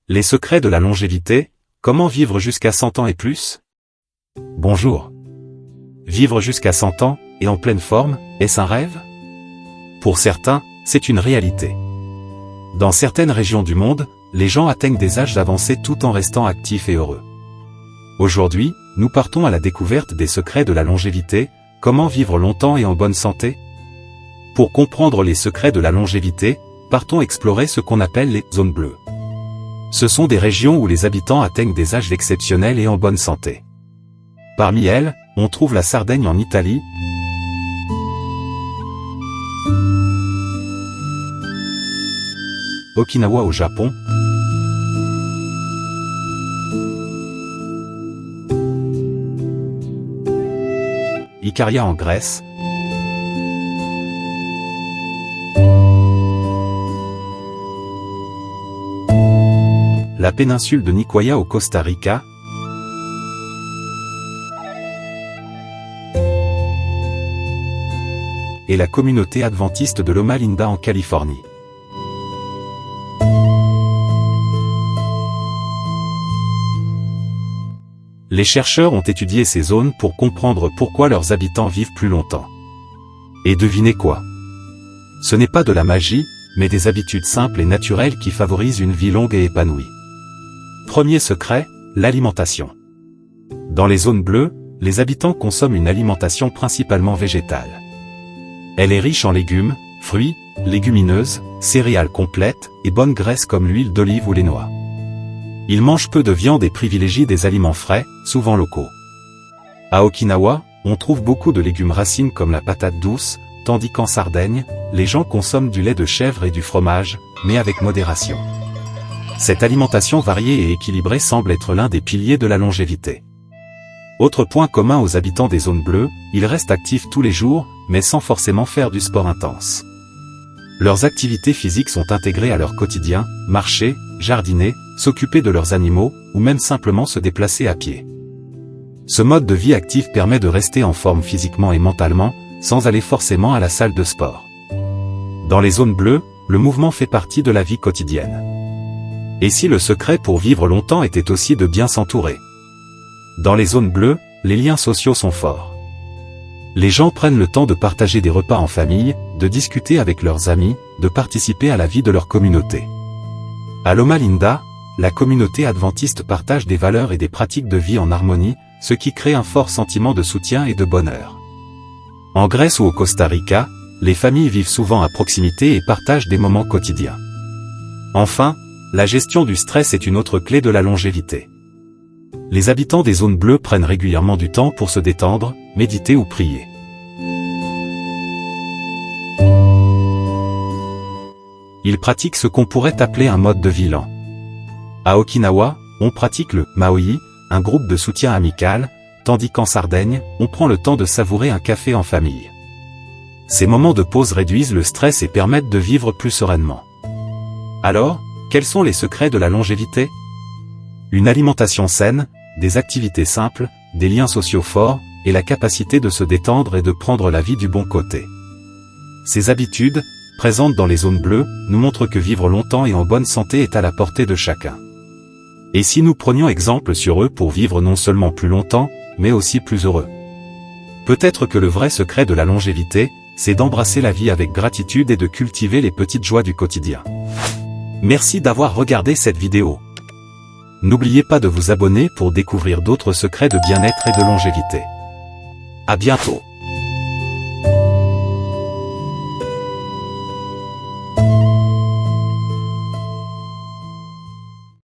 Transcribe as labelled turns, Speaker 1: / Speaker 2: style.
Speaker 1: Les secrets de la longévité, comment vivre jusqu'à 100 ans et plus? Bonjour. Vivre jusqu'à 100 ans, et en pleine forme, est-ce un rêve? Pour certains, c'est une réalité. Dans certaines régions du monde, les gens atteignent des âges avancés tout en restant actifs et heureux. Aujourd'hui, nous partons à la découverte des secrets de la longévité, comment vivre longtemps et en bonne santé? Pour comprendre les secrets de la longévité, partons explorer ce qu'on appelle les zones bleues. Ce sont des régions où les habitants atteignent des âges exceptionnels et en bonne santé. Parmi elles, on trouve la Sardaigne en Italie, Okinawa au Japon, Ikaria en Grèce, la péninsule de Nicoya au Costa Rica, et la communauté adventiste de Loma Linda en Californie. Les chercheurs ont étudié ces zones pour comprendre pourquoi leurs habitants vivent plus longtemps. Et devinez quoi? Ce n'est pas de la magie, mais des habitudes simples et naturelles qui favorisent une vie longue et épanouie. Premier secret, l'alimentation. Dans les zones bleues, les habitants consomment une alimentation principalement végétale. Elle est riche en légumes, fruits, légumineuses, céréales complètes et bonnes graisses comme l'huile d'olive ou les noix. Ils mangent peu de viande et privilégient des aliments frais, souvent locaux. À Okinawa, on trouve beaucoup de légumes racines comme la patate douce, tandis qu'en Sardaigne, les gens consomment du lait de chèvre et du fromage, mais avec modération. Cette alimentation variée et équilibrée semble être l'un des piliers de la longévité. Autre point commun aux habitants des zones bleues, ils restent actifs tous les jours, mais sans forcément faire du sport intense. Leurs activités physiques sont intégrées à leur quotidien, marcher, jardiner, s'occuper de leurs animaux, ou même simplement se déplacer à pied. Ce mode de vie actif permet de rester en forme physiquement et mentalement, sans aller forcément à la salle de sport. Dans les zones bleues, le mouvement fait partie de la vie quotidienne. Et si le secret pour vivre longtemps était aussi de bien s'entourer? Dans les zones bleues, les liens sociaux sont forts. Les gens prennent le temps de partager des repas en famille, de discuter avec leurs amis, de participer à la vie de leur communauté. À Loma Linda, la communauté adventiste partage des valeurs et des pratiques de vie en harmonie, ce qui crée un fort sentiment de soutien et de bonheur. En Grèce ou au Costa Rica, les familles vivent souvent à proximité et partagent des moments quotidiens. Enfin, la gestion du stress est une autre clé de la longévité. Les habitants des zones bleues prennent régulièrement du temps pour se détendre, méditer ou prier. Ils pratiquent ce qu'on pourrait appeler un mode de vie lent. À Okinawa, on pratique le maoi, un groupe de soutien amical, tandis qu'en Sardaigne, on prend le temps de savourer un café en famille. Ces moments de pause réduisent le stress et permettent de vivre plus sereinement. Alors, quels sont les secrets de la longévité? Une alimentation saine, des activités simples, des liens sociaux forts, et la capacité de se détendre et de prendre la vie du bon côté. Ces habitudes, présentes dans les zones bleues, nous montrent que vivre longtemps et en bonne santé est à la portée de chacun. Et si nous prenions exemple sur eux pour vivre non seulement plus longtemps, mais aussi plus heureux? Peut-être que le vrai secret de la longévité, c'est d'embrasser la vie avec gratitude et de cultiver les petites joies du quotidien. Merci d'avoir regardé cette vidéo. N'oubliez pas de vous abonner pour découvrir d'autres secrets de bien-être et de longévité. À bientôt.